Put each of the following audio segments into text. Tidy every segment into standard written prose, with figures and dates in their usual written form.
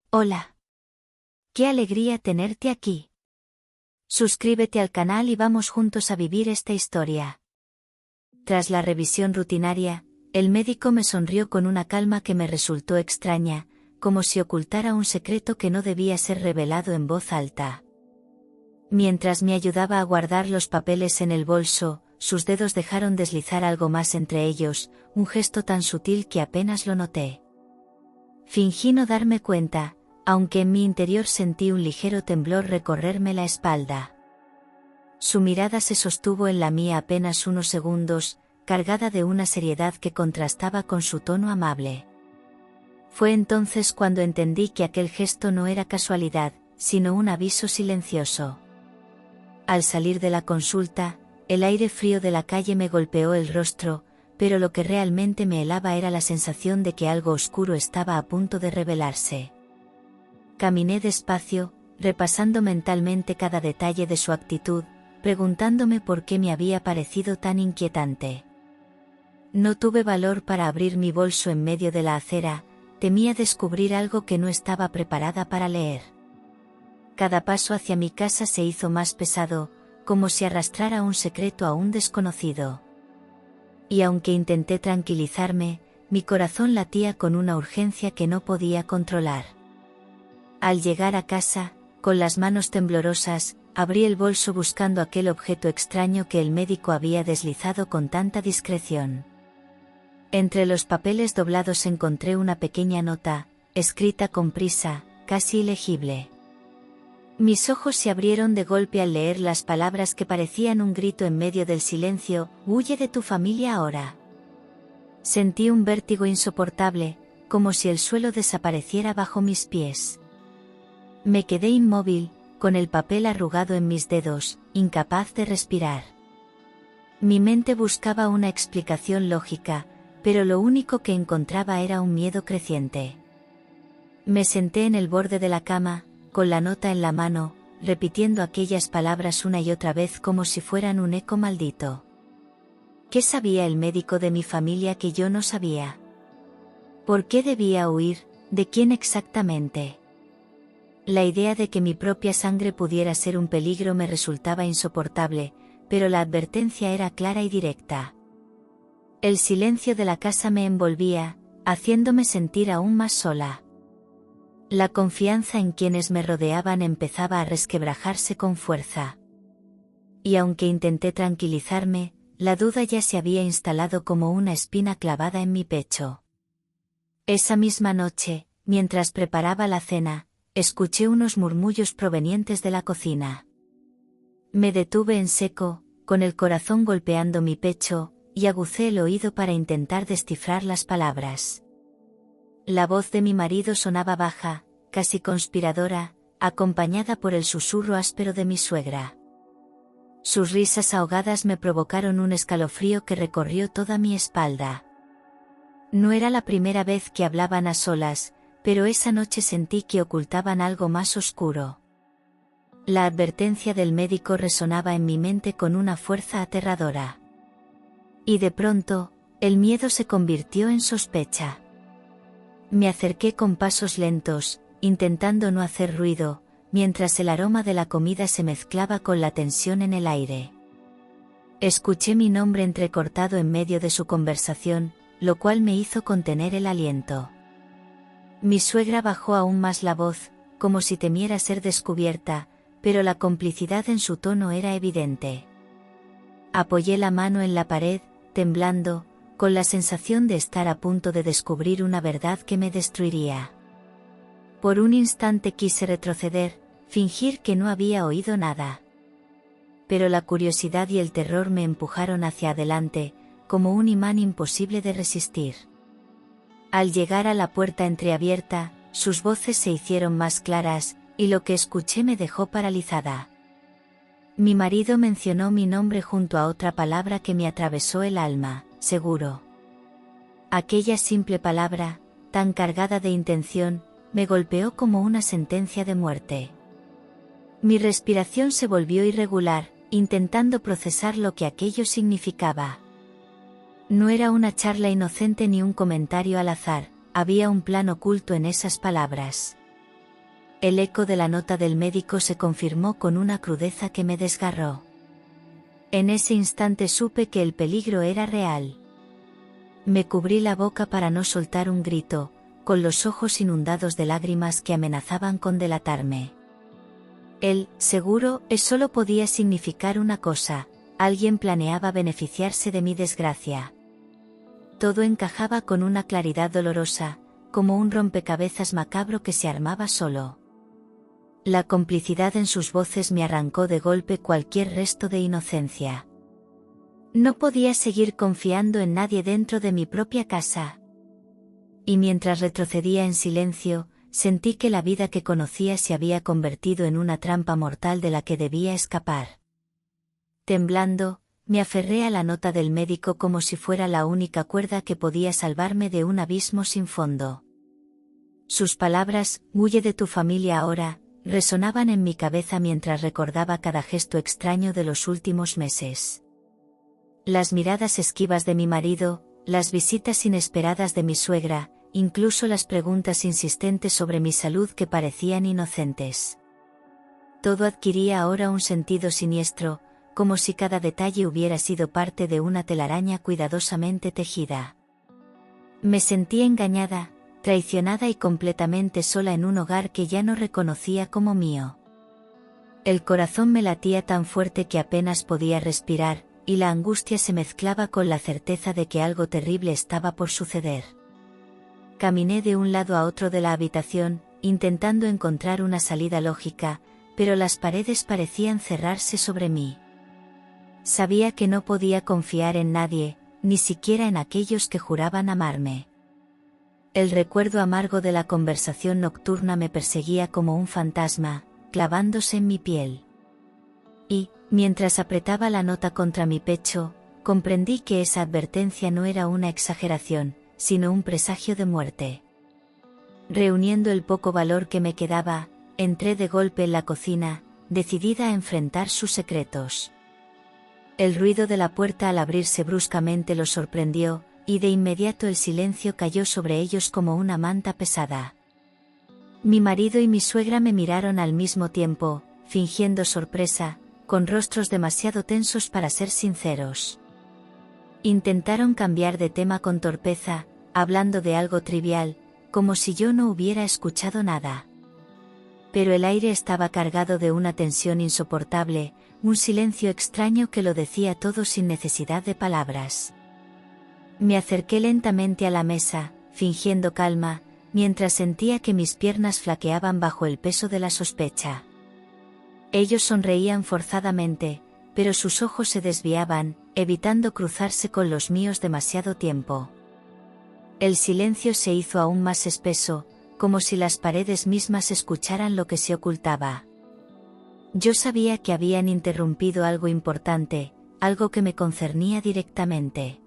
Hola. Qué alegría tenerte aquí. Suscríbete al canal y vamos juntos a vivir esta historia. Tras la revisión rutinaria, el médico me sonrió con una calma que me resultó extraña, como si ocultara un secreto que no debía ser revelado en voz alta. Mientras me ayudaba a guardar los papeles en el bolso, sus dedos dejaron deslizar algo más entre ellos, un gesto tan sutil que apenas lo noté. Fingí no darme cuenta, aunque en mi interior sentí un ligero temblor recorrerme la espalda. Su mirada se sostuvo en la mía apenas unos segundos, cargada de una seriedad que contrastaba con su tono amable. Fue entonces cuando entendí que aquel gesto no era casualidad, sino un aviso silencioso. Al salir de la consulta, el aire frío de la calle me golpeó el rostro, pero lo que realmente me helaba era la sensación de que algo oscuro estaba a punto de revelarse. Caminé despacio, repasando mentalmente cada detalle de su actitud, preguntándome por qué me había parecido tan inquietante. No tuve valor para abrir mi bolso en medio de la acera, temía descubrir algo que no estaba preparada para leer. Cada paso hacia mi casa se hizo más pesado, como si arrastrara un secreto aún desconocido. Y aunque intenté tranquilizarme, mi corazón latía con una urgencia que no podía controlar. Al llegar a casa, con las manos temblorosas, abrí el bolso buscando aquel objeto extraño que el médico había deslizado con tanta discreción. Entre los papeles doblados encontré una pequeña nota, escrita con prisa, casi ilegible. Mis ojos se abrieron de golpe al leer las palabras que parecían un grito en medio del silencio: «Huye de tu familia ahora». Sentí un vértigo insoportable, como si el suelo desapareciera bajo mis pies. Me quedé inmóvil, con el papel arrugado en mis dedos, incapaz de respirar. Mi mente buscaba una explicación lógica, pero lo único que encontraba era un miedo creciente. Me senté en el borde de la cama, con la nota en la mano, repitiendo aquellas palabras una y otra vez como si fueran un eco maldito. ¿Qué sabía el médico de mi familia que yo no sabía? ¿Por qué debía huir? ¿De quién exactamente? La idea de que mi propia sangre pudiera ser un peligro me resultaba insoportable, pero la advertencia era clara y directa. El silencio de la casa me envolvía, haciéndome sentir aún más sola. La confianza en quienes me rodeaban empezaba a resquebrajarse con fuerza. Y aunque intenté tranquilizarme, la duda ya se había instalado como una espina clavada en mi pecho. Esa misma noche, mientras preparaba la cena, escuché unos murmullos provenientes de la cocina. Me detuve en seco, con el corazón golpeando mi pecho, y agucé el oído para intentar descifrar las palabras. La voz de mi marido sonaba baja, casi conspiradora, acompañada por el susurro áspero de mi suegra. Sus risas ahogadas me provocaron un escalofrío que recorrió toda mi espalda. No era la primera vez que hablaban a solas, pero esa noche sentí que ocultaban algo más oscuro. La advertencia del médico resonaba en mi mente con una fuerza aterradora. Y de pronto, el miedo se convirtió en sospecha. Me acerqué con pasos lentos, intentando no hacer ruido, mientras el aroma de la comida se mezclaba con la tensión en el aire. Escuché mi nombre entrecortado en medio de su conversación, lo cual me hizo contener el aliento. Mi suegra bajó aún más la voz, como si temiera ser descubierta, pero la complicidad en su tono era evidente. Apoyé la mano en la pared, temblando, con la sensación de estar a punto de descubrir una verdad que me destruiría. Por un instante quise retroceder, fingir que no había oído nada. Pero la curiosidad y el terror me empujaron hacia adelante, como un imán imposible de resistir. Al llegar a la puerta entreabierta, sus voces se hicieron más claras, y lo que escuché me dejó paralizada. Mi marido mencionó mi nombre junto a otra palabra que me atravesó el alma: seguro. Aquella simple palabra, tan cargada de intención, me golpeó como una sentencia de muerte. Mi respiración se volvió irregular, intentando procesar lo que aquello significaba. No era una charla inocente ni un comentario al azar, había un plan oculto en esas palabras. El eco de la nota del médico se confirmó con una crudeza que me desgarró. En ese instante supe que el peligro era real. Me cubrí la boca para no soltar un grito, con los ojos inundados de lágrimas que amenazaban con delatarme. El seguro solo podía significar una cosa: alguien planeaba beneficiarse de mi desgracia. Todo encajaba con una claridad dolorosa, como un rompecabezas macabro que se armaba solo. La complicidad en sus voces me arrancó de golpe cualquier resto de inocencia. No podía seguir confiando en nadie dentro de mi propia casa. Y mientras retrocedía en silencio, sentí que la vida que conocía se había convertido en una trampa mortal de la que debía escapar. Temblando, me aferré a la nota del médico como si fuera la única cuerda que podía salvarme de un abismo sin fondo. Sus palabras, «Huye de tu familia ahora», resonaban en mi cabeza mientras recordaba cada gesto extraño de los últimos meses. Las miradas esquivas de mi marido, las visitas inesperadas de mi suegra, incluso las preguntas insistentes sobre mi salud que parecían inocentes. Todo adquiría ahora un sentido siniestro, como si cada detalle hubiera sido parte de una telaraña cuidadosamente tejida. Me sentí engañada, traicionada y completamente sola en un hogar que ya no reconocía como mío. El corazón me latía tan fuerte que apenas podía respirar, y la angustia se mezclaba con la certeza de que algo terrible estaba por suceder. Caminé de un lado a otro de la habitación, intentando encontrar una salida lógica, pero las paredes parecían cerrarse sobre mí. Sabía que no podía confiar en nadie, ni siquiera en aquellos que juraban amarme. El recuerdo amargo de la conversación nocturna me perseguía como un fantasma, clavándose en mi piel. Y, mientras apretaba la nota contra mi pecho, comprendí que esa advertencia no era una exageración, sino un presagio de muerte. Reuniendo el poco valor que me quedaba, entré de golpe en la cocina, decidida a enfrentar sus secretos. El ruido de la puerta al abrirse bruscamente los sorprendió, y de inmediato el silencio cayó sobre ellos como una manta pesada. Mi marido y mi suegra me miraron al mismo tiempo, fingiendo sorpresa, con rostros demasiado tensos para ser sinceros. Intentaron cambiar de tema con torpeza, hablando de algo trivial, como si yo no hubiera escuchado nada. Pero el aire estaba cargado de una tensión insoportable, un silencio extraño que lo decía todo sin necesidad de palabras. Me acerqué lentamente a la mesa, fingiendo calma, mientras sentía que mis piernas flaqueaban bajo el peso de la sospecha. Ellos sonreían forzadamente, pero sus ojos se desviaban, evitando cruzarse con los míos demasiado tiempo. El silencio se hizo aún más espeso, como si las paredes mismas escucharan lo que se ocultaba. Yo sabía que habían interrumpido algo importante, algo que me concernía directamente.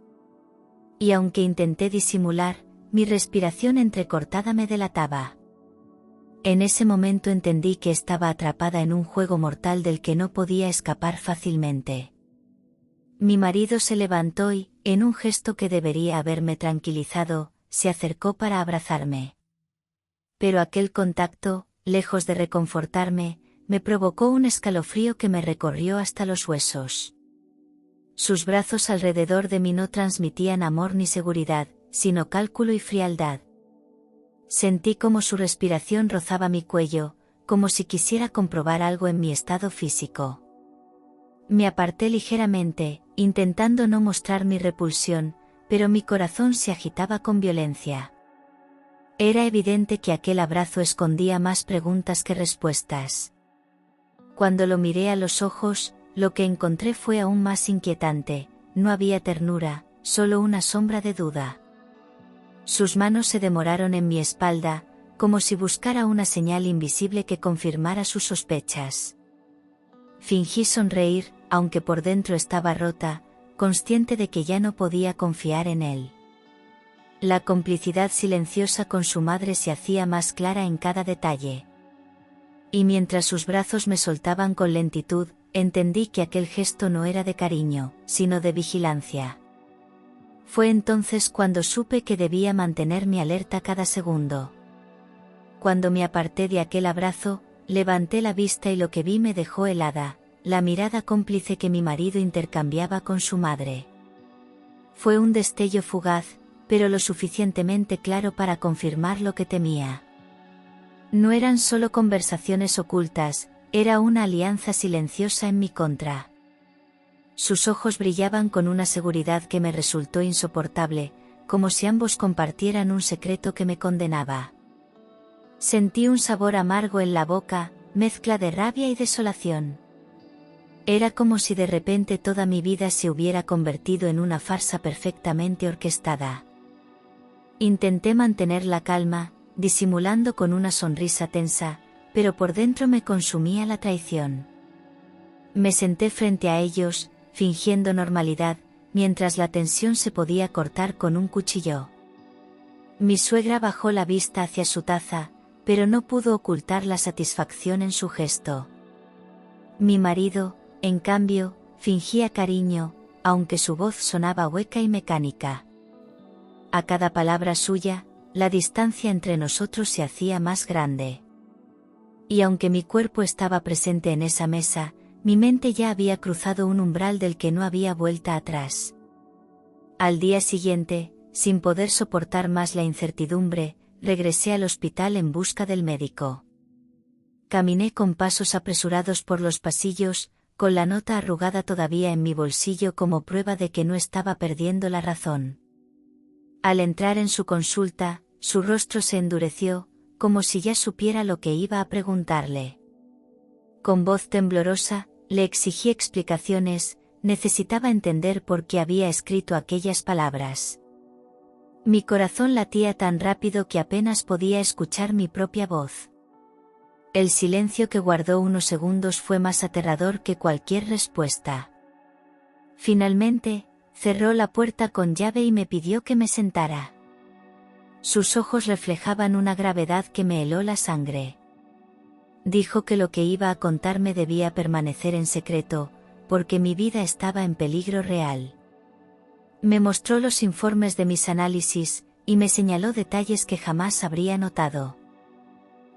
Y aunque intenté disimular, mi respiración entrecortada me delataba. En ese momento entendí que estaba atrapada en un juego mortal del que no podía escapar fácilmente. Mi marido se levantó y, en un gesto que debería haberme tranquilizado, se acercó para abrazarme. Pero aquel contacto, lejos de reconfortarme, me provocó un escalofrío que me recorrió hasta los huesos. Sus brazos alrededor de mí no transmitían amor ni seguridad, sino cálculo y frialdad. Sentí como su respiración rozaba mi cuello, como si quisiera comprobar algo en mi estado físico. Me aparté ligeramente, intentando no mostrar mi repulsión, pero mi corazón se agitaba con violencia. Era evidente que aquel abrazo escondía más preguntas que respuestas. Cuando lo miré a los ojos, lo que encontré fue aún más inquietante. No había ternura, solo una sombra de duda. Sus manos se demoraron en mi espalda, como si buscara una señal invisible que confirmara sus sospechas. Fingí sonreír, aunque por dentro estaba rota, consciente de que ya no podía confiar en él. La complicidad silenciosa con su madre se hacía más clara en cada detalle. Y mientras sus brazos me soltaban con lentitud, entendí que aquel gesto no era de cariño, sino de vigilancia. Fue entonces cuando supe que debía mantenerme alerta cada segundo. Cuando me aparté de aquel abrazo, levanté la vista y lo que vi me dejó helada, la mirada cómplice que mi marido intercambiaba con su madre. Fue un destello fugaz, pero lo suficientemente claro para confirmar lo que temía. No eran solo conversaciones ocultas, era una alianza silenciosa en mi contra. Sus ojos brillaban con una seguridad que me resultó insoportable, como si ambos compartieran un secreto que me condenaba. Sentí un sabor amargo en la boca, mezcla de rabia y desolación. Era como si de repente toda mi vida se hubiera convertido en una farsa perfectamente orquestada. Intenté mantener la calma, disimulando con una sonrisa tensa, pero por dentro me consumía la traición. Me senté frente a ellos, fingiendo normalidad, mientras la tensión se podía cortar con un cuchillo. Mi suegra bajó la vista hacia su taza, pero no pudo ocultar la satisfacción en su gesto. Mi marido, en cambio, fingía cariño, aunque su voz sonaba hueca y mecánica. A cada palabra suya, la distancia entre nosotros se hacía más grande. Y aunque mi cuerpo estaba presente en esa mesa, mi mente ya había cruzado un umbral del que no había vuelta atrás. Al día siguiente, sin poder soportar más la incertidumbre, regresé al hospital en busca del médico. Caminé con pasos apresurados por los pasillos, con la nota arrugada todavía en mi bolsillo como prueba de que no estaba perdiendo la razón. Al entrar en su consulta, su rostro se endureció, como si ya supiera lo que iba a preguntarle. Con voz temblorosa, le exigí explicaciones, necesitaba entender por qué había escrito aquellas palabras. Mi corazón latía tan rápido que apenas podía escuchar mi propia voz. El silencio que guardó unos segundos fue más aterrador que cualquier respuesta. Finalmente, cerró la puerta con llave y me pidió que me sentara. Sus ojos reflejaban una gravedad que me heló la sangre. Dijo que lo que iba a contarme debía permanecer en secreto, porque mi vida estaba en peligro real. Me mostró los informes de mis análisis, y me señaló detalles que jamás habría notado.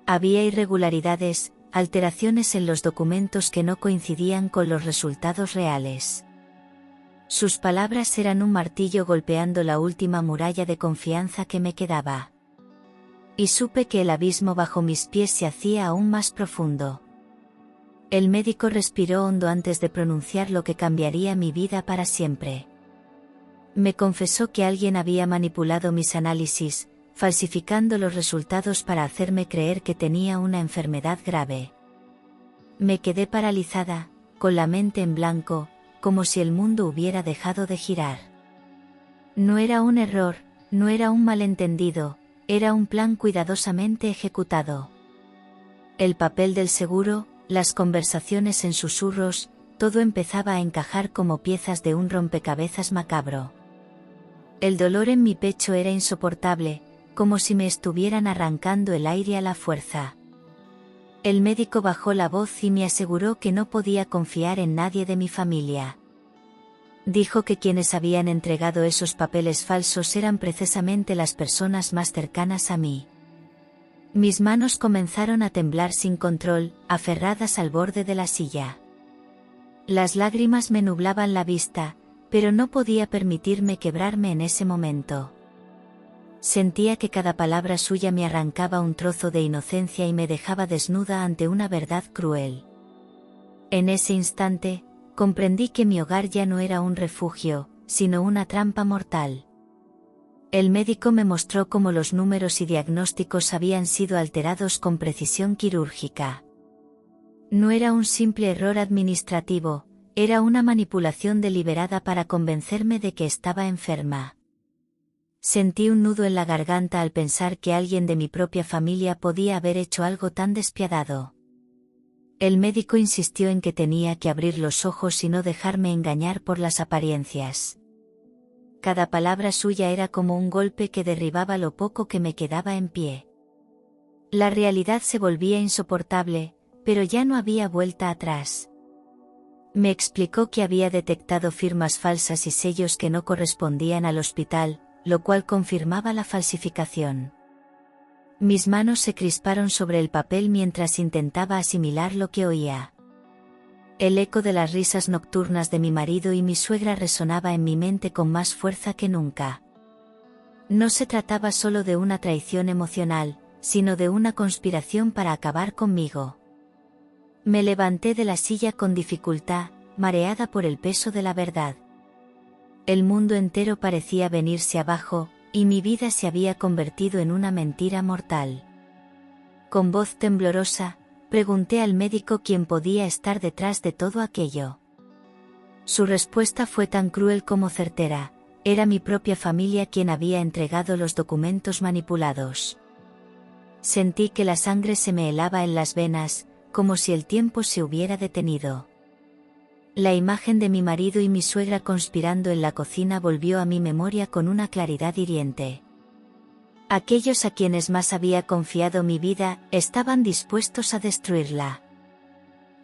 Había irregularidades, alteraciones en los documentos que no coincidían con los resultados reales. Sus palabras eran un martillo golpeando la última muralla de confianza que me quedaba. Y supe que el abismo bajo mis pies se hacía aún más profundo. El médico respiró hondo antes de pronunciar lo que cambiaría mi vida para siempre. Me confesó que alguien había manipulado mis análisis, falsificando los resultados para hacerme creer que tenía una enfermedad grave. Me quedé paralizada, con la mente en blanco, como si el mundo hubiera dejado de girar. No era un error, no era un malentendido, era un plan cuidadosamente ejecutado. El papel del seguro, las conversaciones en susurros, todo empezaba a encajar como piezas de un rompecabezas macabro. El dolor en mi pecho era insoportable, como si me estuvieran arrancando el aire a la fuerza. El médico bajó la voz y me aseguró que no podía confiar en nadie de mi familia. Dijo que quienes habían entregado esos papeles falsos eran precisamente las personas más cercanas a mí. Mis manos comenzaron a temblar sin control, aferradas al borde de la silla. Las lágrimas me nublaban la vista, pero no podía permitirme quebrarme en ese momento. Sentía que cada palabra suya me arrancaba un trozo de inocencia y me dejaba desnuda ante una verdad cruel. En ese instante, comprendí que mi hogar ya no era un refugio, sino una trampa mortal. El médico me mostró cómo los números y diagnósticos habían sido alterados con precisión quirúrgica. No era un simple error administrativo, era una manipulación deliberada para convencerme de que estaba enferma. Sentí un nudo en la garganta al pensar que alguien de mi propia familia podía haber hecho algo tan despiadado. El médico insistió en que tenía que abrir los ojos y no dejarme engañar por las apariencias. Cada palabra suya era como un golpe que derribaba lo poco que me quedaba en pie. La realidad se volvía insoportable, pero ya no había vuelta atrás. Me explicó que había detectado firmas falsas y sellos que no correspondían al hospital, lo cual confirmaba la falsificación. Mis manos se crisparon sobre el papel mientras intentaba asimilar lo que oía. El eco de las risas nocturnas de mi marido y mi suegra resonaba en mi mente con más fuerza que nunca. No se trataba solo de una traición emocional, sino de una conspiración para acabar conmigo. Me levanté de la silla con dificultad, mareada por el peso de la verdad. El mundo entero parecía venirse abajo, y mi vida se había convertido en una mentira mortal. Con voz temblorosa, pregunté al médico quién podía estar detrás de todo aquello. Su respuesta fue tan cruel como certera: era mi propia familia quien había entregado los documentos manipulados. Sentí que la sangre se me helaba en las venas, como si el tiempo se hubiera detenido. La imagen de mi marido y mi suegra conspirando en la cocina volvió a mi memoria con una claridad hiriente. Aquellos a quienes más había confiado mi vida estaban dispuestos a destruirla.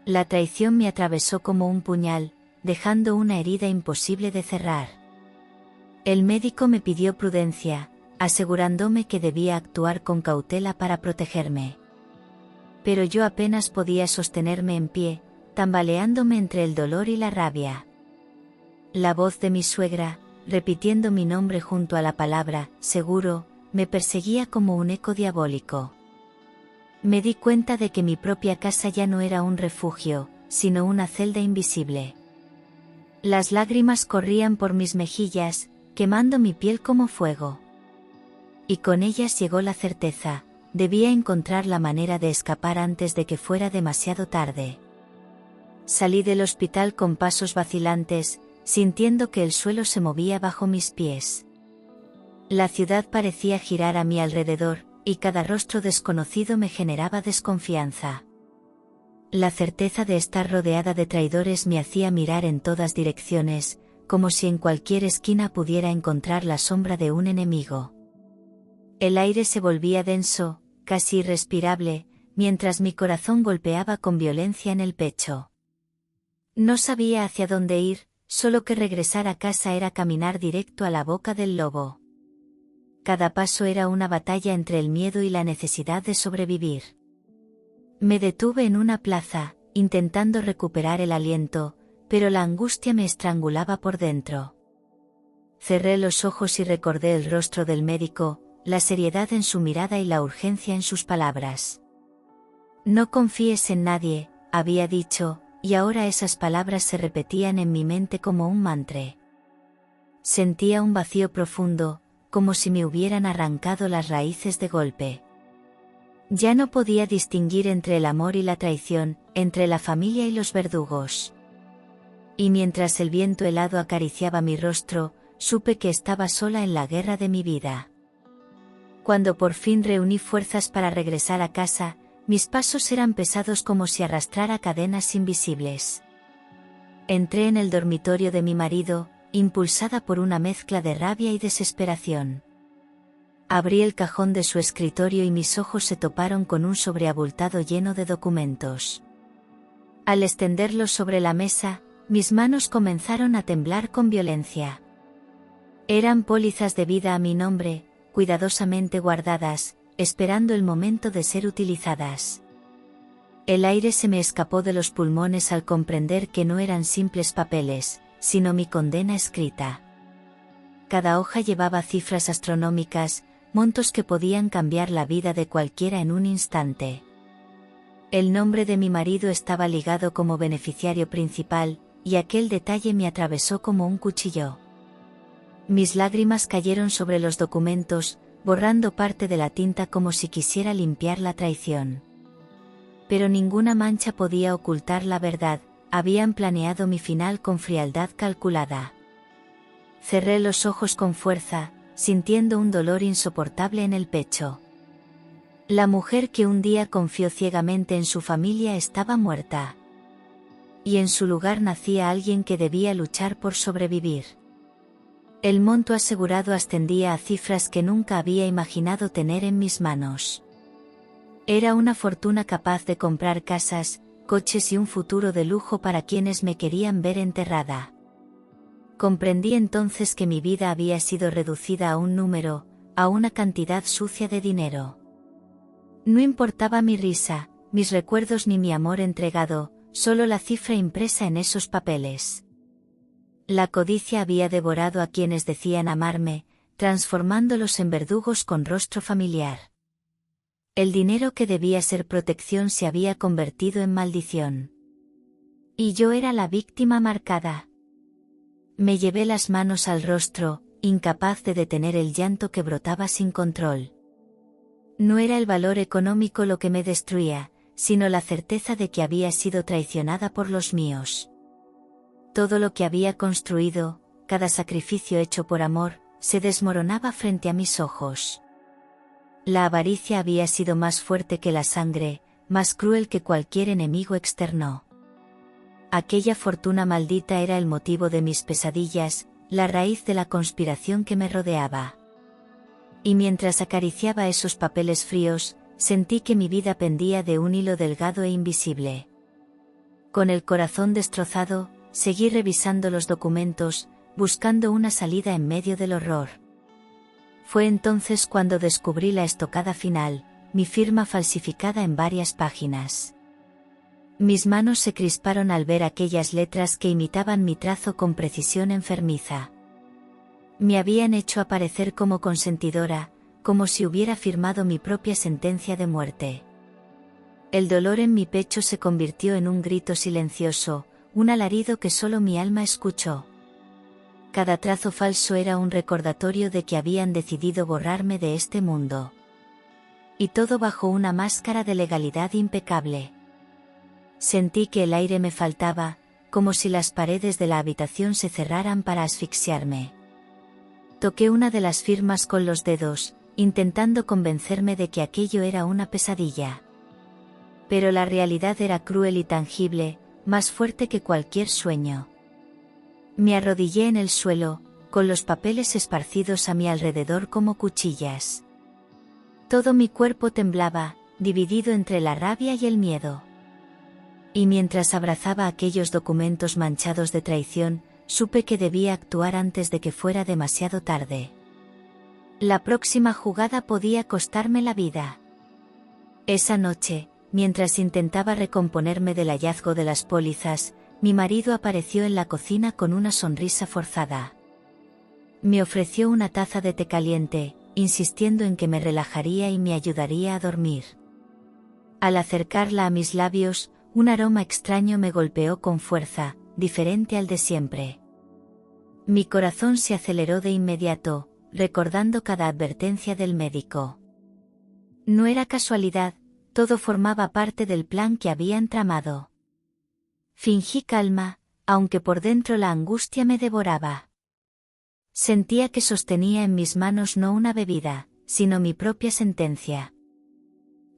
La traición me atravesó como un puñal, dejando una herida imposible de cerrar. El médico me pidió prudencia, asegurándome que debía actuar con cautela para protegerme. Pero yo apenas podía sostenerme en pie, tambaleándome entre el dolor y la rabia. La voz de mi suegra, repitiendo mi nombre junto a la palabra «seguro», me perseguía como un eco diabólico. Me di cuenta de que mi propia casa ya no era un refugio, sino una celda invisible. Las lágrimas corrían por mis mejillas, quemando mi piel como fuego. Y con ellas llegó la certeza: debía encontrar la manera de escapar antes de que fuera demasiado tarde. Salí del hospital con pasos vacilantes, sintiendo que el suelo se movía bajo mis pies. La ciudad parecía girar a mi alrededor, y cada rostro desconocido me generaba desconfianza. La certeza de estar rodeada de traidores me hacía mirar en todas direcciones, como si en cualquier esquina pudiera encontrar la sombra de un enemigo. El aire se volvía denso, casi irrespirable, mientras mi corazón golpeaba con violencia en el pecho. No sabía hacia dónde ir, solo que regresar a casa era caminar directo a la boca del lobo. Cada paso era una batalla entre el miedo y la necesidad de sobrevivir. Me detuve en una plaza, intentando recuperar el aliento, pero la angustia me estrangulaba por dentro. Cerré los ojos y recordé el rostro del médico, la seriedad en su mirada y la urgencia en sus palabras. «No confíes en nadie», había dicho, y ahora esas palabras se repetían en mi mente como un mantra. Sentía un vacío profundo, como si me hubieran arrancado las raíces de golpe. Ya no podía distinguir entre el amor y la traición, entre la familia y los verdugos. Y mientras el viento helado acariciaba mi rostro, supe que estaba sola en la guerra de mi vida. Cuando por fin reuní fuerzas para regresar a casa, mis pasos eran pesados como si arrastrara cadenas invisibles. Entré en el dormitorio de mi marido, impulsada por una mezcla de rabia y desesperación. Abrí el cajón de su escritorio y mis ojos se toparon con un sobre abultado lleno de documentos. Al extenderlos sobre la mesa, mis manos comenzaron a temblar con violencia. Eran pólizas de vida a mi nombre, cuidadosamente guardadas, esperando el momento de ser utilizadas. El aire se me escapó de los pulmones al comprender que no eran simples papeles, sino mi condena escrita. Cada hoja llevaba cifras astronómicas, montos que podían cambiar la vida de cualquiera en un instante. El nombre de mi marido estaba ligado como beneficiario principal, y aquel detalle me atravesó como un cuchillo. Mis lágrimas cayeron sobre los documentos, borrando parte de la tinta como si quisiera limpiar la traición. Pero ninguna mancha podía ocultar la verdad: habían planeado mi final con frialdad calculada. Cerré los ojos con fuerza, sintiendo un dolor insoportable en el pecho. La mujer que un día confió ciegamente en su familia estaba muerta. Y en su lugar nacía alguien que debía luchar por sobrevivir. El monto asegurado ascendía a cifras que nunca había imaginado tener en mis manos. Era una fortuna capaz de comprar casas, coches y un futuro de lujo para quienes me querían ver enterrada. Comprendí entonces que mi vida había sido reducida a un número, a una cantidad sucia de dinero. No importaba mi risa, mis recuerdos ni mi amor entregado, solo la cifra impresa en esos papeles. La codicia había devorado a quienes decían amarme, transformándolos en verdugos con rostro familiar. El dinero que debía ser protección se había convertido en maldición. Y yo era la víctima marcada. Me llevé las manos al rostro, incapaz de detener el llanto que brotaba sin control. No era el valor económico lo que me destruía, sino la certeza de que había sido traicionada por los míos. Todo lo que había construido, cada sacrificio hecho por amor, se desmoronaba frente a mis ojos. La avaricia había sido más fuerte que la sangre, más cruel que cualquier enemigo externo. Aquella fortuna maldita era el motivo de mis pesadillas, la raíz de la conspiración que me rodeaba. Y mientras acariciaba esos papeles fríos, sentí que mi vida pendía de un hilo delgado e invisible. Con el corazón destrozado, seguí revisando los documentos, buscando una salida en medio del horror. Fue entonces cuando descubrí la estocada final, mi firma falsificada en varias páginas. Mis manos se crisparon al ver aquellas letras que imitaban mi trazo con precisión enfermiza. Me habían hecho aparecer como consentidora, como si hubiera firmado mi propia sentencia de muerte. El dolor en mi pecho se convirtió en un grito silencioso, un alarido que solo mi alma escuchó. Cada trazo falso era un recordatorio de que habían decidido borrarme de este mundo. Y todo bajo una máscara de legalidad impecable. Sentí que el aire me faltaba, como si las paredes de la habitación se cerraran para asfixiarme. Toqué una de las firmas con los dedos, intentando convencerme de que aquello era una pesadilla. Pero la realidad era cruel y tangible, más fuerte que cualquier sueño. Me arrodillé en el suelo, con los papeles esparcidos a mi alrededor como cuchillas. Todo mi cuerpo temblaba, dividido entre la rabia y el miedo. Y mientras abrazaba aquellos documentos manchados de traición, supe que debía actuar antes de que fuera demasiado tarde. La próxima jugada podía costarme la vida. Esa noche, mientras intentaba recomponerme del hallazgo de las pólizas, mi marido apareció en la cocina con una sonrisa forzada. Me ofreció una taza de té caliente, insistiendo en que me relajaría y me ayudaría a dormir. Al acercarla a mis labios, un aroma extraño me golpeó con fuerza, diferente al de siempre. Mi corazón se aceleró de inmediato, recordando cada advertencia del médico. No era casualidad, todo formaba parte del plan que habían tramado. Fingí calma, aunque por dentro la angustia me devoraba. Sentía que sostenía en mis manos no una bebida, sino mi propia sentencia.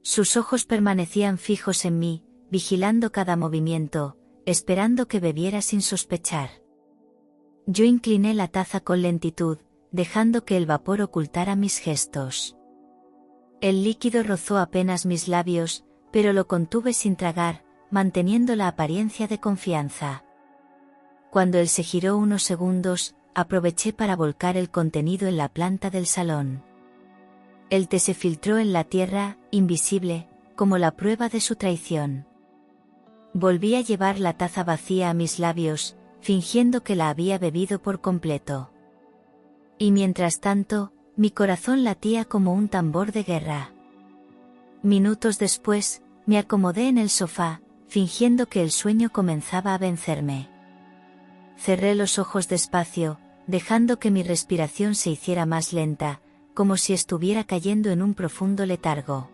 Sus ojos permanecían fijos en mí, vigilando cada movimiento, esperando que bebiera sin sospechar. Yo incliné la taza con lentitud, dejando que el vapor ocultara mis gestos. El líquido rozó apenas mis labios, pero lo contuve sin tragar, manteniendo la apariencia de confianza. Cuando él se giró unos segundos, aproveché para volcar el contenido en la planta del salón. El té se filtró en la tierra, invisible, como la prueba de su traición. Volví a llevar la taza vacía a mis labios, fingiendo que la había bebido por completo. Y mientras tanto, mi corazón latía como un tambor de guerra. Minutos después, me acomodé en el sofá, fingiendo que el sueño comenzaba a vencerme. Cerré los ojos despacio, dejando que mi respiración se hiciera más lenta, como si estuviera cayendo en un profundo letargo.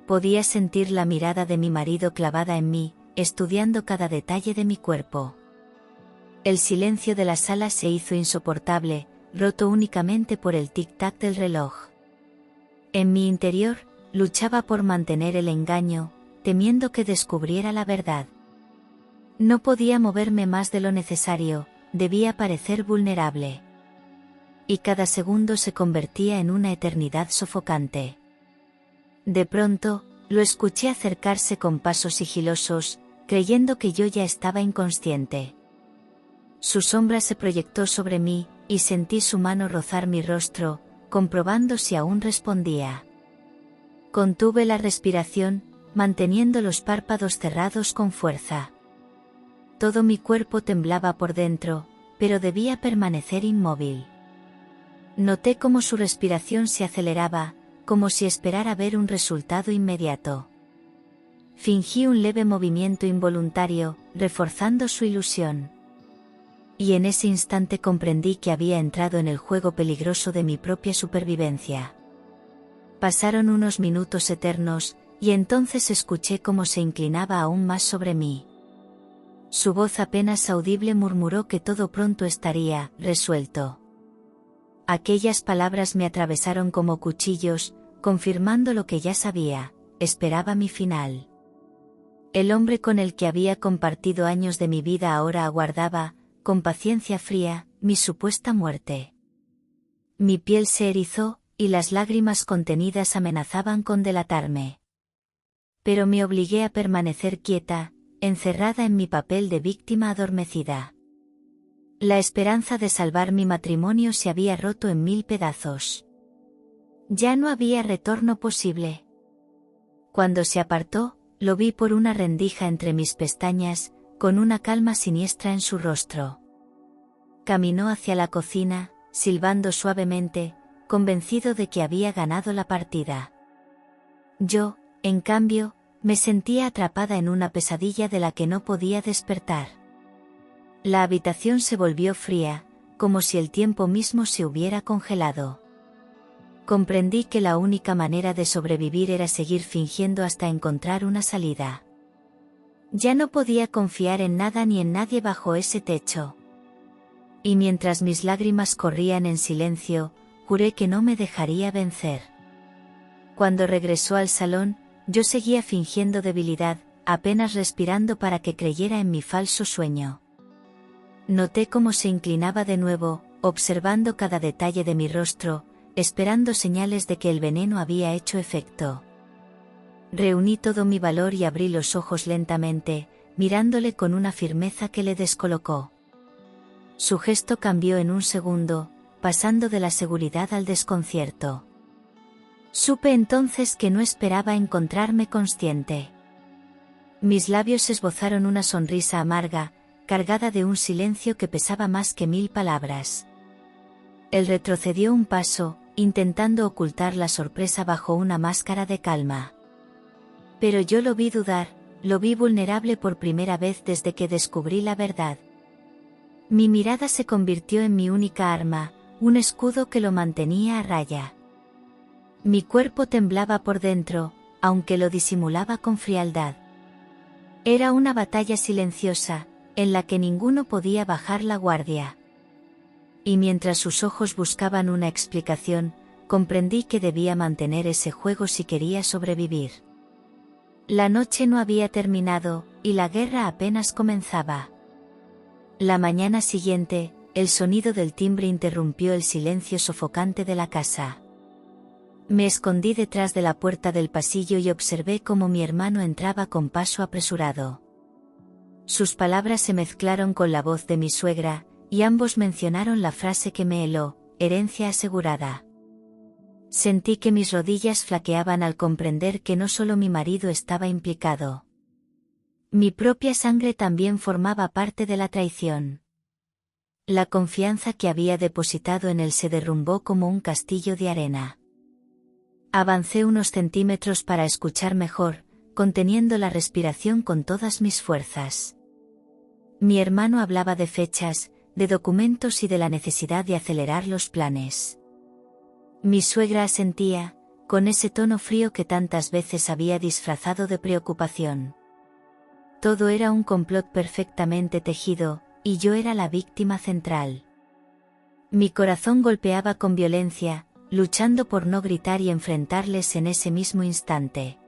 Podía sentir la mirada de mi marido clavada en mí, estudiando cada detalle de mi cuerpo. El silencio de la sala se hizo insoportable, roto únicamente por el tic-tac del reloj. En mi interior, luchaba por mantener el engaño, temiendo que descubriera la verdad. No podía moverme más de lo necesario, debía parecer vulnerable. Y cada segundo se convertía en una eternidad sofocante. De pronto, lo escuché acercarse con pasos sigilosos, creyendo que yo ya estaba inconsciente. Su sombra se proyectó sobre mí, y sentí su mano rozar mi rostro, comprobando si aún respondía. Contuve la respiración, manteniendo los párpados cerrados con fuerza. Todo mi cuerpo temblaba por dentro, pero debía permanecer inmóvil. Noté cómo su respiración se aceleraba, como si esperara ver un resultado inmediato. Fingí un leve movimiento involuntario, reforzando su ilusión. Y en ese instante comprendí que había entrado en el juego peligroso de mi propia supervivencia. Pasaron unos minutos eternos, y entonces escuché cómo se inclinaba aún más sobre mí. Su voz apenas audible murmuró que todo pronto estaría resuelto. Aquellas palabras me atravesaron como cuchillos, confirmando lo que ya sabía: esperaba mi final. El hombre con el que había compartido años de mi vida ahora aguardaba, con paciencia fría, mi supuesta muerte. Mi piel se erizó, y las lágrimas contenidas amenazaban con delatarme. Pero me obligué a permanecer quieta, encerrada en mi papel de víctima adormecida. La esperanza de salvar mi matrimonio se había roto en 1000 pedazos. Ya no había retorno posible. Cuando se apartó, lo vi por una rendija entre mis pestañas, con una calma siniestra en su rostro. Caminó hacia la cocina, silbando suavemente, convencido de que había ganado la partida. Yo, en cambio, me sentía atrapada en una pesadilla de la que no podía despertar. La habitación se volvió fría, como si el tiempo mismo se hubiera congelado. Comprendí que la única manera de sobrevivir era seguir fingiendo hasta encontrar una salida. Ya no podía confiar en nada ni en nadie bajo ese techo. Y mientras mis lágrimas corrían en silencio, juré que no me dejaría vencer. Cuando regresó al salón, yo seguía fingiendo debilidad, apenas respirando para que creyera en mi falso sueño. Noté cómo se inclinaba de nuevo, observando cada detalle de mi rostro, esperando señales de que el veneno había hecho efecto. Reuní todo mi valor y abrí los ojos lentamente, mirándole con una firmeza que le descolocó. Su gesto cambió en un segundo, pasando de la seguridad al desconcierto. Supe entonces que no esperaba encontrarme consciente. Mis labios esbozaron una sonrisa amarga, cargada de un silencio que pesaba más que 1000 palabras. Él retrocedió un paso, intentando ocultar la sorpresa bajo una máscara de calma. Pero yo lo vi dudar, lo vi vulnerable por primera vez desde que descubrí la verdad. Mi mirada se convirtió en mi única arma, un escudo que lo mantenía a raya. Mi cuerpo temblaba por dentro, aunque lo disimulaba con frialdad. Era una batalla silenciosa, en la que ninguno podía bajar la guardia. Y mientras sus ojos buscaban una explicación, comprendí que debía mantener ese juego si quería sobrevivir. La noche no había terminado, y la guerra apenas comenzaba. La mañana siguiente, el sonido del timbre interrumpió el silencio sofocante de la casa. Me escondí detrás de la puerta del pasillo y observé cómo mi hermano entraba con paso apresurado. Sus palabras se mezclaron con la voz de mi suegra, y ambos mencionaron la frase que me heló: herencia asegurada. Sentí que mis rodillas flaqueaban al comprender que no solo mi marido estaba implicado. Mi propia sangre también formaba parte de la traición. La confianza que había depositado en él se derrumbó como un castillo de arena. Avancé unos centímetros para escuchar mejor, conteniendo la respiración con todas mis fuerzas. Mi hermano hablaba de fechas, de documentos y de la necesidad de acelerar los planes. Mi suegra asentía, con ese tono frío que tantas veces había disfrazado de preocupación. Todo era un complot perfectamente tejido, y yo era la víctima central. Mi corazón golpeaba con violencia, luchando por no gritar y enfrentarles en ese mismo instante.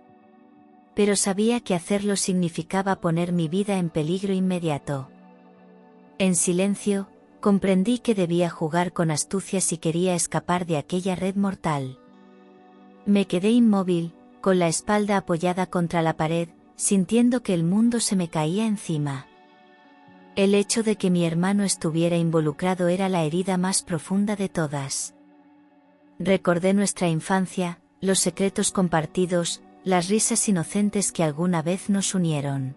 Pero sabía que hacerlo significaba poner mi vida en peligro inmediato. En silencio, comprendí que debía jugar con astucia si quería escapar de aquella red mortal. Me quedé inmóvil, con la espalda apoyada contra la pared, sintiendo que el mundo se me caía encima. El hecho de que mi hermano estuviera involucrado era la herida más profunda de todas. Recordé nuestra infancia, los secretos compartidos, las risas inocentes que alguna vez nos unieron.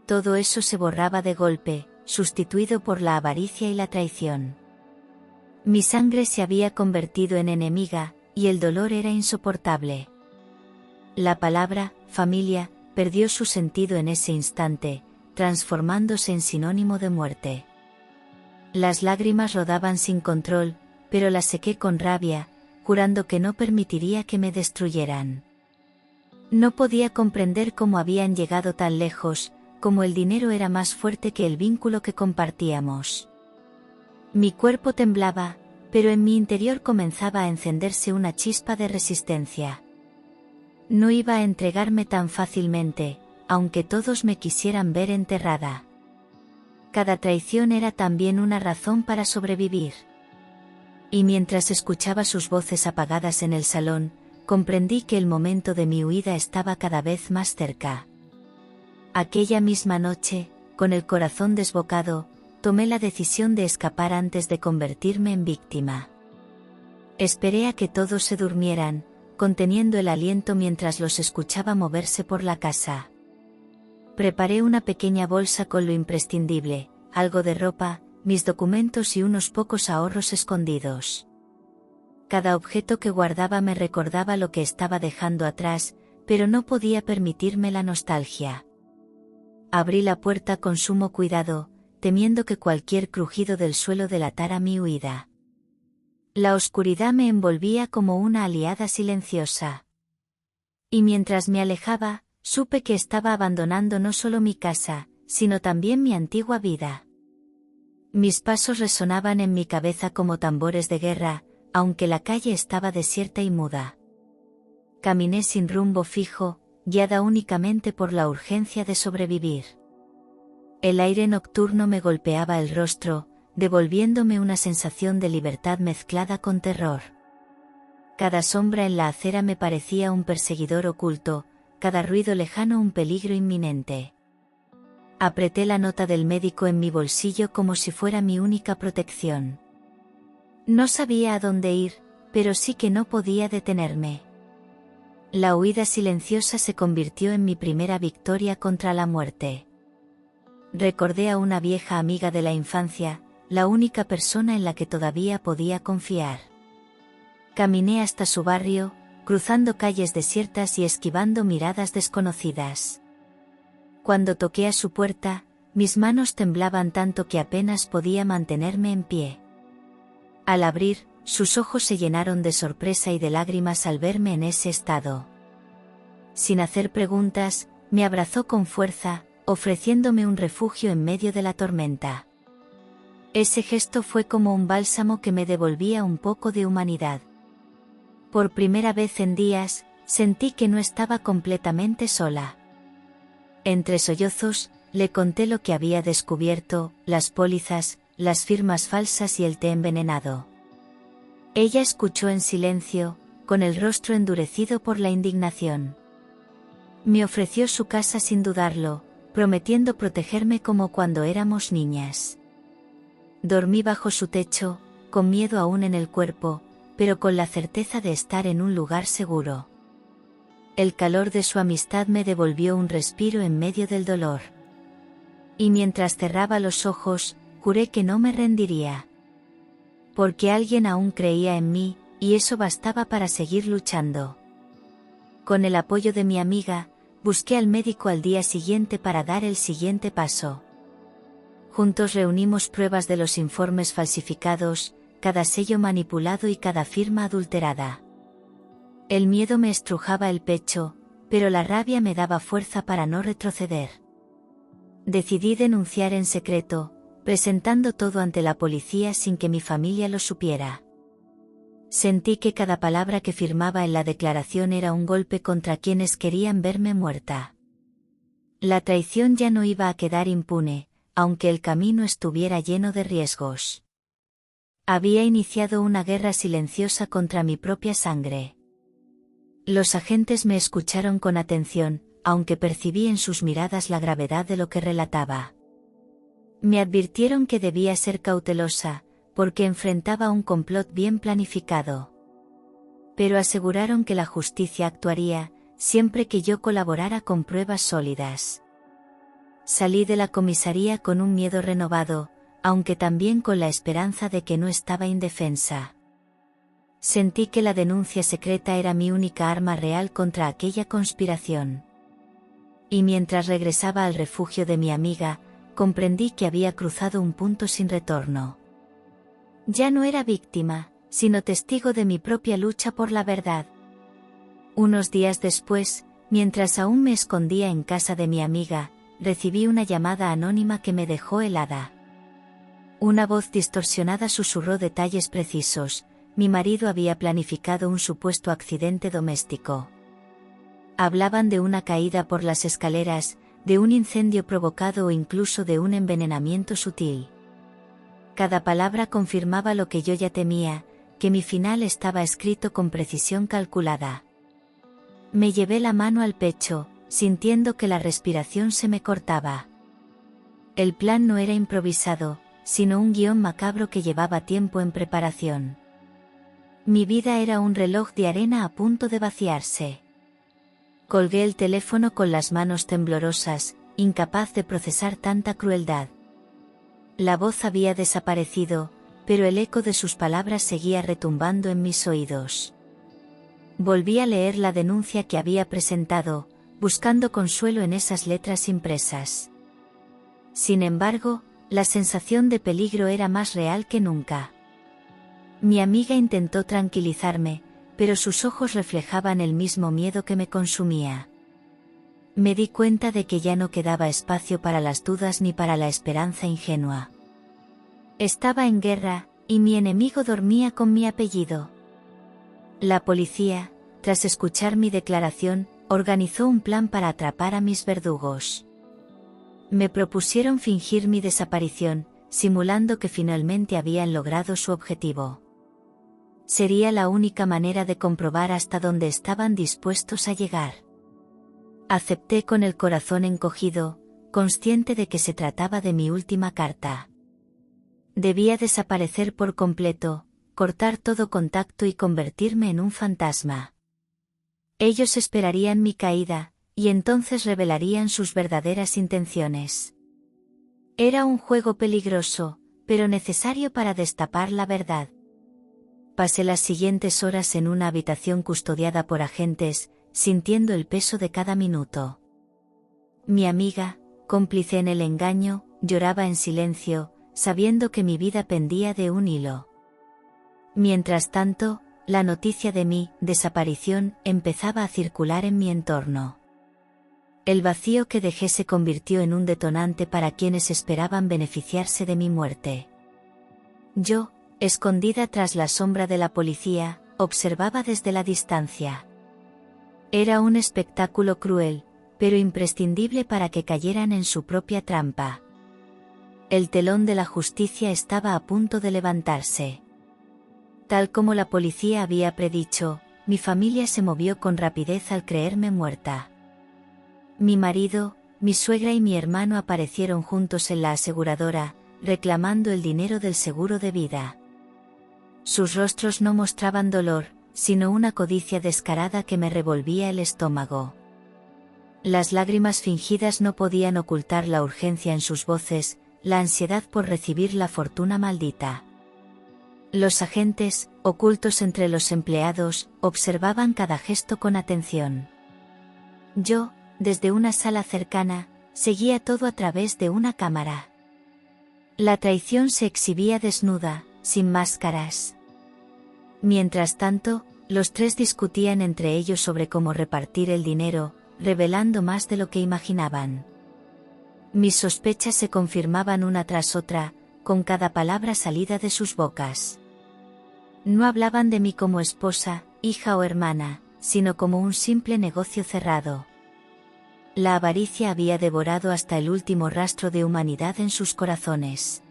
Todo eso se borraba de golpe, sustituido por la avaricia y la traición. Mi sangre se había convertido en enemiga, y el dolor era insoportable. La palabra, familia, perdió su sentido en ese instante, transformándose en sinónimo de muerte. Las lágrimas rodaban sin control, pero las sequé con rabia, jurando que no permitiría que me destruyeran. No podía comprender cómo habían llegado tan lejos, cómo el dinero era más fuerte que el vínculo que compartíamos. Mi cuerpo temblaba, pero en mi interior comenzaba a encenderse una chispa de resistencia. No iba a entregarme tan fácilmente, aunque todos me quisieran ver enterrada. Cada traición era también una razón para sobrevivir. Y mientras escuchaba sus voces apagadas en el salón, comprendí que el momento de mi huida estaba cada vez más cerca. Aquella misma noche, con el corazón desbocado, tomé la decisión de escapar antes de convertirme en víctima. Esperé a que todos se durmieran, conteniendo el aliento mientras los escuchaba moverse por la casa. Preparé una pequeña bolsa con lo imprescindible, algo de ropa, mis documentos y unos pocos ahorros escondidos. Cada objeto que guardaba me recordaba lo que estaba dejando atrás, pero no podía permitirme la nostalgia. Abrí la puerta con sumo cuidado, temiendo que cualquier crujido del suelo delatara mi huida. La oscuridad me envolvía como una aliada silenciosa. Y mientras me alejaba, supe que estaba abandonando no solo mi casa, sino también mi antigua vida. Mis pasos resonaban en mi cabeza como tambores de guerra, aunque la calle estaba desierta y muda. Caminé sin rumbo fijo, guiada únicamente por la urgencia de sobrevivir. El aire nocturno me golpeaba el rostro, devolviéndome una sensación de libertad mezclada con terror. Cada sombra en la acera me parecía un perseguidor oculto, cada ruido lejano un peligro inminente. Apreté la nota del médico en mi bolsillo como si fuera mi única protección. No sabía a dónde ir, pero sí que no podía detenerme. La huida silenciosa se convirtió en mi primera victoria contra la muerte. Recordé a una vieja amiga de la infancia, la única persona en la que todavía podía confiar. Caminé hasta su barrio, cruzando calles desiertas y esquivando miradas desconocidas. Cuando toqué a su puerta, mis manos temblaban tanto que apenas podía mantenerme en pie. Al abrir, sus ojos se llenaron de sorpresa y de lágrimas al verme en ese estado. Sin hacer preguntas, me abrazó con fuerza, ofreciéndome un refugio en medio de la tormenta. Ese gesto fue como un bálsamo que me devolvía un poco de humanidad. Por primera vez en días, sentí que no estaba completamente sola. Entre sollozos, le conté lo que había descubierto, las pólizas, las firmas falsas y el té envenenado. Ella escuchó en silencio, con el rostro endurecido por la indignación. Me ofreció su casa sin dudarlo, prometiendo protegerme como cuando éramos niñas. Dormí bajo su techo, con miedo aún en el cuerpo, pero con la certeza de estar en un lugar seguro. El calor de su amistad me devolvió un respiro en medio del dolor. Y mientras cerraba los ojos, juré que no me rendiría. Porque alguien aún creía en mí, y eso bastaba para seguir luchando. Con el apoyo de mi amiga, busqué al médico al día siguiente para dar el siguiente paso. Juntos reunimos pruebas de los informes falsificados, cada sello manipulado y cada firma adulterada. El miedo me estrujaba el pecho, pero la rabia me daba fuerza para no retroceder. Decidí denunciar en secreto, presentando todo ante la policía sin que mi familia lo supiera. Sentí que cada palabra que firmaba en la declaración era un golpe contra quienes querían verme muerta. La traición ya no iba a quedar impune, aunque el camino estuviera lleno de riesgos. Había iniciado una guerra silenciosa contra mi propia sangre. Los agentes me escucharon con atención, aunque percibí en sus miradas la gravedad de lo que relataba. Me advirtieron que debía ser cautelosa, porque enfrentaba un complot bien planificado. pero aseguraron que la justicia actuaría, siempre que yo colaborara con pruebas sólidas. Salí de la comisaría con un miedo renovado, aunque también con la esperanza de que no estaba indefensa. Sentí que la denuncia secreta era mi única arma real contra aquella conspiración. Y mientras regresaba al refugio de mi amiga, comprendí que había cruzado un punto sin retorno. Ya no era víctima, sino testigo de mi propia lucha por la verdad. Unos días después, mientras aún me escondía en casa de mi amiga, recibí una llamada anónima que me dejó helada. Una voz distorsionada susurró detalles precisos: mi marido había planificado un supuesto accidente doméstico. Hablaban de una caída por las escaleras, de un incendio provocado o incluso de un envenenamiento sutil. Cada palabra confirmaba lo que yo ya temía, que mi final estaba escrito con precisión calculada. Me llevé la mano al pecho, sintiendo que la respiración se me cortaba. El plan no era improvisado, sino un guión macabro que llevaba tiempo en preparación. Mi vida era un reloj de arena a punto de vaciarse. Colgué el teléfono con las manos temblorosas, incapaz de procesar tanta crueldad. La voz había desaparecido, pero el eco de sus palabras seguía retumbando en mis oídos. Volví a leer la denuncia que había presentado, buscando consuelo en esas letras impresas. Sin embargo, la sensación de peligro era más real que nunca. Mi amiga intentó tranquilizarme, pero sus ojos reflejaban el mismo miedo que me consumía. Me di cuenta de que ya no quedaba espacio para las dudas ni para la esperanza ingenua. Estaba en guerra, y mi enemigo dormía con mi apellido. La policía, tras escuchar mi declaración, organizó un plan para atrapar a mis verdugos. Me propusieron fingir mi desaparición, simulando que finalmente habían logrado su objetivo. Sería la única manera de comprobar hasta dónde estaban dispuestos a llegar. Acepté con el corazón encogido, consciente de que se trataba de mi última carta. Debía desaparecer por completo, cortar todo contacto y convertirme en un fantasma. Ellos esperarían mi caída, y entonces revelarían sus verdaderas intenciones. Era un juego peligroso, pero necesario para destapar la verdad. Pasé las siguientes horas en una habitación custodiada por agentes, sintiendo el peso de cada minuto. Mi amiga, cómplice en el engaño, lloraba en silencio, sabiendo que mi vida pendía de un hilo. Mientras tanto, la noticia de mi desaparición empezaba a circular en mi entorno. El vacío que dejé se convirtió en un detonante para quienes esperaban beneficiarse de mi muerte. Yo, escondida tras la sombra de la policía, observaba desde la distancia. Era un espectáculo cruel, pero imprescindible para que cayeran en su propia trampa. El telón de la justicia estaba a punto de levantarse. Tal como la policía había predicho, mi familia se movió con rapidez al creerme muerta. Mi marido, mi suegra y mi hermano aparecieron juntos en la aseguradora, reclamando el dinero del seguro de vida. Sus rostros no mostraban dolor, sino una codicia descarada que me revolvía el estómago. Las lágrimas fingidas no podían ocultar la urgencia en sus voces, la ansiedad por recibir la fortuna maldita. Los agentes, ocultos entre los empleados, observaban cada gesto con atención. Yo, desde una sala cercana, seguía todo a través de una cámara. La traición se exhibía desnuda, sin máscaras. Mientras tanto, los tres discutían entre ellos sobre cómo repartir el dinero, revelando más de lo que imaginaban. Mis sospechas se confirmaban una tras otra, con cada palabra salida de sus bocas. No hablaban de mí como esposa, hija o hermana, sino como un simple negocio cerrado. La avaricia había devorado hasta el último rastro de humanidad en sus corazones.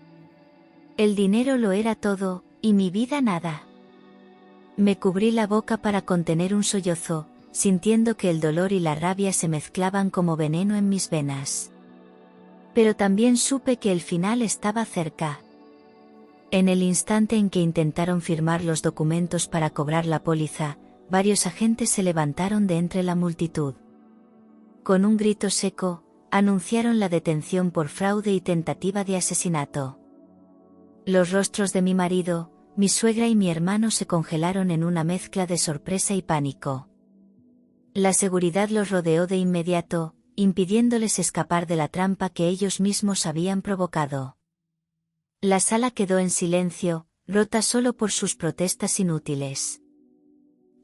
El dinero lo era todo, y mi vida nada. Me cubrí la boca para contener un sollozo, sintiendo que el dolor y la rabia se mezclaban como veneno en mis venas. Pero también supe que el final estaba cerca. En el instante en que intentaron firmar los documentos para cobrar la póliza, varios agentes se levantaron de entre la multitud. Con un grito seco, anunciaron la detención por fraude y tentativa de asesinato. Los rostros de mi marido, mi suegra y mi hermano se congelaron en una mezcla de sorpresa y pánico. La seguridad los rodeó de inmediato, impidiéndoles escapar de la trampa que ellos mismos habían provocado. La sala quedó en silencio, rota solo por sus protestas inútiles.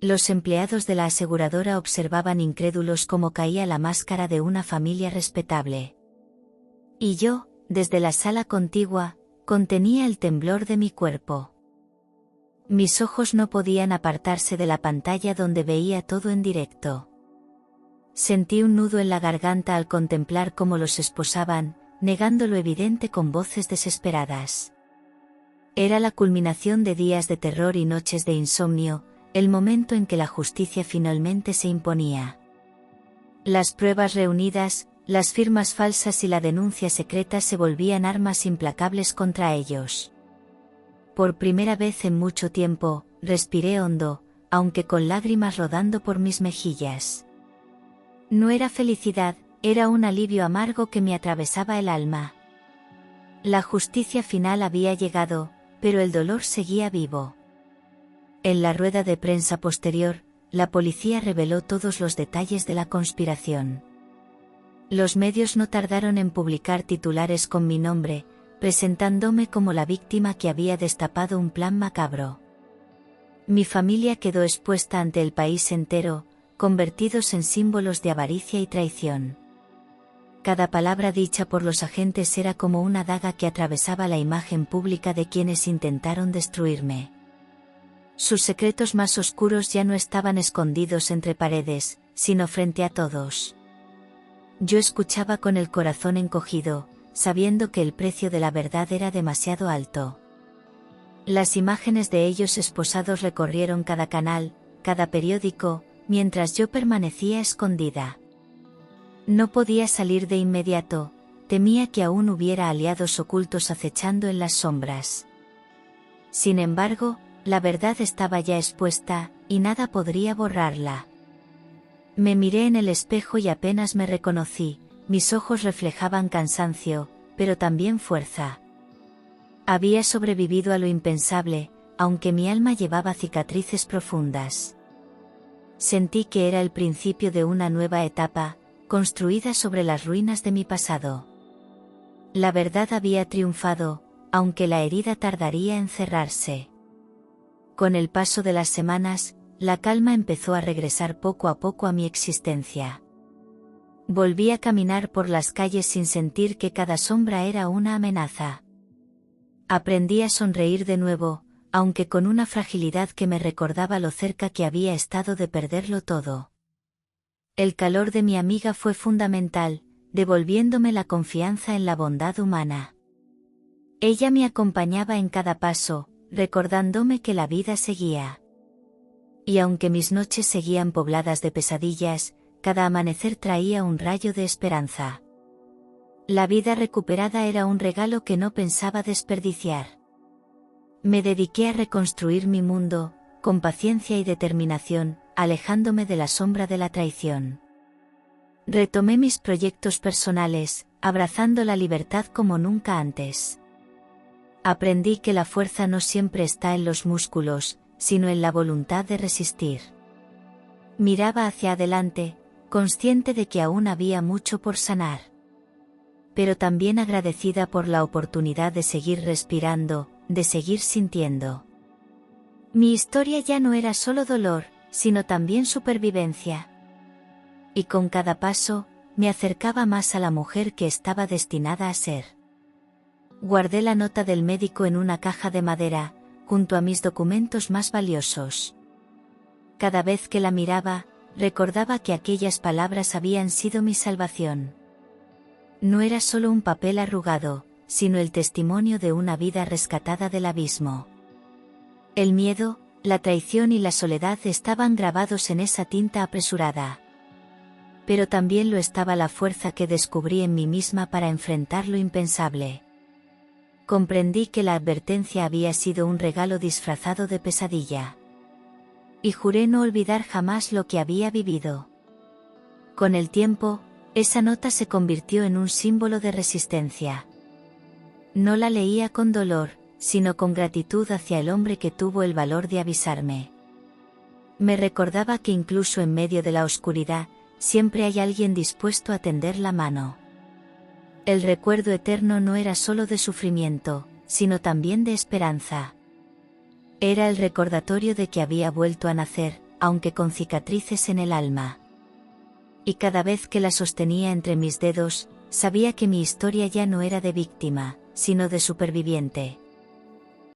Los empleados de la aseguradora observaban incrédulos cómo caía la máscara de una familia respetable. Y yo, desde la sala contigua, contenía el temblor de mi cuerpo. Mis ojos no podían apartarse de la pantalla donde veía todo en directo. Sentí un nudo en la garganta al contemplar cómo los esposaban, negando lo evidente con voces desesperadas. Era la culminación de días de terror y noches de insomnio, el momento en que la justicia finalmente se imponía. Las pruebas reunidas, las firmas falsas y la denuncia secreta se volvían armas implacables contra ellos. Por primera vez en mucho tiempo, respiré hondo, aunque con lágrimas rodando por mis mejillas. No era felicidad, era un alivio amargo que me atravesaba el alma. La justicia final había llegado, pero el dolor seguía vivo. En la rueda de prensa posterior, la policía reveló todos los detalles de la conspiración. Los medios no tardaron en publicar titulares con mi nombre, presentándome como la víctima que había destapado un plan macabro. Mi familia quedó expuesta ante el país entero, convertidos en símbolos de avaricia y traición. Cada palabra dicha por los agentes era como una daga que atravesaba la imagen pública de quienes intentaron destruirme. Sus secretos más oscuros ya no estaban escondidos entre paredes, sino frente a todos. Yo escuchaba con el corazón encogido, sabiendo que el precio de la verdad era demasiado alto. Las imágenes de ellos esposados recorrieron cada canal, cada periódico, mientras yo permanecía escondida. No podía salir de inmediato, temía que aún hubiera aliados ocultos acechando en las sombras. Sin embargo, la verdad estaba ya expuesta, y nada podría borrarla. Me miré en el espejo y apenas me reconocí, mis ojos reflejaban cansancio, pero también fuerza. Había sobrevivido a lo impensable, aunque mi alma llevaba cicatrices profundas. Sentí que era el principio de una nueva etapa, construida sobre las ruinas de mi pasado. La verdad había triunfado, aunque la herida tardaría en cerrarse. Con el paso de las semanas, la calma empezó a regresar poco a poco a mi existencia. Volví a caminar por las calles sin sentir que cada sombra era una amenaza. Aprendí a sonreír de nuevo, aunque con una fragilidad que me recordaba lo cerca que había estado de perderlo todo. El calor de mi amiga fue fundamental, devolviéndome la confianza en la bondad humana. Ella me acompañaba en cada paso, recordándome que la vida seguía. Y aunque mis noches seguían pobladas de pesadillas, cada amanecer traía un rayo de esperanza. La vida recuperada era un regalo que no pensaba desperdiciar. Me dediqué a reconstruir mi mundo, con paciencia y determinación, alejándome de la sombra de la traición. Retomé mis proyectos personales, abrazando la libertad como nunca antes. Aprendí que la fuerza no siempre está en los músculos, sino en la voluntad de resistir. Miraba hacia adelante, consciente de que aún había mucho por sanar. Pero también agradecida por la oportunidad de seguir respirando, de seguir sintiendo. Mi historia ya no era solo dolor, sino también supervivencia. Y con cada paso, me acercaba más a la mujer que estaba destinada a ser. Guardé la nota del médico en una caja de madera, junto a mis documentos más valiosos. Cada vez que la miraba, recordaba que aquellas palabras habían sido mi salvación. No era solo un papel arrugado, sino el testimonio de una vida rescatada del abismo. El miedo, la traición y la soledad estaban grabados en esa tinta apresurada. Pero también lo estaba la fuerza que descubrí en mí misma para enfrentar lo impensable. Comprendí que la advertencia había sido un regalo disfrazado de pesadilla. Y juré no olvidar jamás lo que había vivido. Con el tiempo, esa nota se convirtió en un símbolo de resistencia. No la leía con dolor, sino con gratitud hacia el hombre que tuvo el valor de avisarme. Me recordaba que incluso en medio de la oscuridad, siempre hay alguien dispuesto a tender la mano. El recuerdo eterno no era solo de sufrimiento, sino también de esperanza. Era el recordatorio de que había vuelto a nacer, aunque con cicatrices en el alma. Y cada vez que la sostenía entre mis dedos, sabía que mi historia ya no era de víctima, sino de superviviente.